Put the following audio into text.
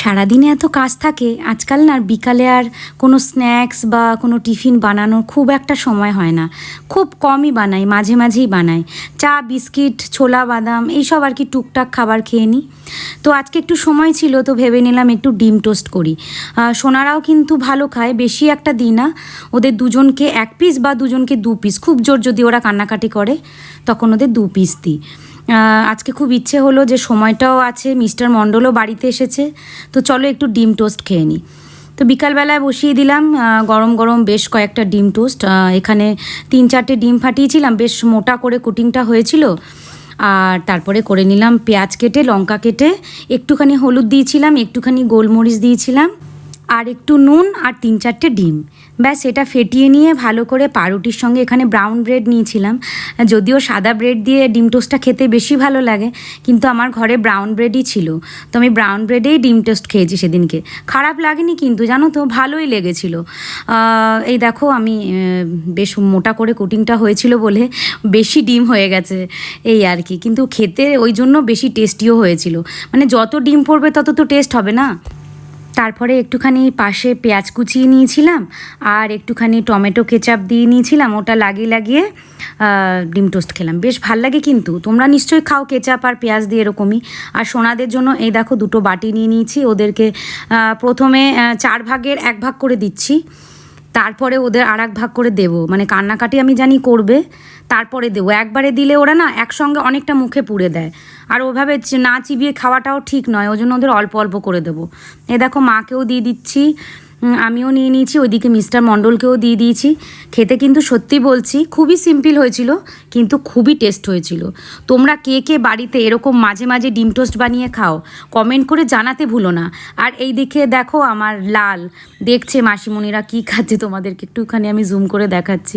সারাদিনে এত কাজ থাকে আজকাল না বিকালে আর কোনো স্ন্যাক্স বা কোনো টিফিন বানানোর খুব একটা সময় হয় না। খুব কমই বানাই, মাঝে মাঝেই বানাই। চা, বিস্কিট, ছোলা বাদাম এইসব আর কি টুকটাক খাবার খেয়ে নিই। তো আজকে একটু সময় ছিল, তো ভেবে নিলাম একটু ডিম টোস্ট করি। সোনারাও কিন্তু ভালো খায়, বেশি একটা দিই না। ওদের দুজনকে 1 পিস বা দুজনকে 2 পিস, খুব জোর যদি ওরা কান্নাকাটি করে তখন ওদের 2 পিস দিই। আজকে খুব ইচ্ছে হলো, যে সময়টাও আছে, মিস্টার মণ্ডলও বাড়িতে এসেছে, তো চলো একটু ডিম টোস্ট খেয়ে নিই। তো বিকালবেলায় বসিয়ে দিলাম গরম গরম বেশ কয়েকটা ডিম টোস্ট। এখানে 3-4টে ডিম ফাটিয়েছিলাম, বেশ মোটা করে কোটিংটা হয়েছিল। আর তারপরে করে নিলাম পেঁয়াজ কেটে, লঙ্কা কেটে, একটুখানি হলুদ দিয়েছিলাম, একটুখানি গোলমরিচ দিয়েছিলাম, আর একটু নুন, আর 3-4টে ডিম। ব্যাস এটা ফেটিয়ে নিয়ে ভালো করে পাউরুটির সঙ্গে, এখানে ব্রাউন ব্রেড নিয়েছিলাম। যদিও সাদা ব্রেড দিয়ে ডিম টোস্টটা খেতে বেশি ভালো লাগে, কিন্তু আমার ঘরে ব্রাউন ব্রেডই ছিল, তো আমি ব্রাউন ব্রেডেই ডিম টোস্ট খেয়েছি সেদিনকে। খারাপ লাগেনি কিন্তু, জানো তো, ভালোই লেগেছিল। এই দেখো, আমি বেশ মোটা করে কোটিংটা হয়েছিল বলে বেশি ডিম হয়ে গেছে এই আর কি, কিন্তু খেতে ওই জন্য বেশি টেস্টিও হয়েছিল। মানে যত ডিম পড়বে তত তো টেস্ট হবে না। তারপরে একটুখানি পাশে পেঁয়াজ কুচিয়ে নিয়েছিলাম, আর একটুখানি টমেটো কেচাপ দিয়ে নিয়েছিলাম, ওটা লাগিয়ে লাগিয়ে ডিম টোস্ট খেলাম। বেশ ভাল লাগে কিন্তু, তোমরা নিশ্চয়ই খাও কেচাপ আর পেঁয়াজ দিয়ে এরকমই। আর সোনাদের জন্য এই দেখো 2টো বাটি নিয়ে নিয়েছি। ওদেরকে প্রথমে 4 ভাগের 1 ভাগ করে দিচ্ছি, তারপরে ওদের আর 1 ভাগ করে দেবো। মানে কান্নাকাটি আমি জানি করবে, তারপরে দেবো। একবারে দিলে ওরা না একসঙ্গে অনেকটা মুখে পুড়ে দেয়, আর ওভাবে না চিবিয়ে খাওয়াটাও ঠিক নয়, ওই জন্য ওদের অল্প অল্প করে দেবো। এ দেখো, মাকেও দিয়ে দিচ্ছি, আমিও নিয়ে নিয়েছি, ওইদিকে মিস্টার মণ্ডলকেও দিয়ে দিয়েছি। খেতে কিন্তু সত্যি বলছি খুবই সিম্পল হয়েছিল, কিন্তু খুবই টেস্ট হয়েছিল। তোমরা কে কে বাড়িতে এরকম মাঝে মাঝে ডিম টোস্ট বানিয়ে খাও, কমেন্ট করে জানাতে ভুলো না। আর এই দিকে দেখো, আমার লাল দেখছে মাসিমণিরা কী খাচ্ছে, তোমাদেরকে একটুখানি আমি জুম করে দেখাচ্ছি।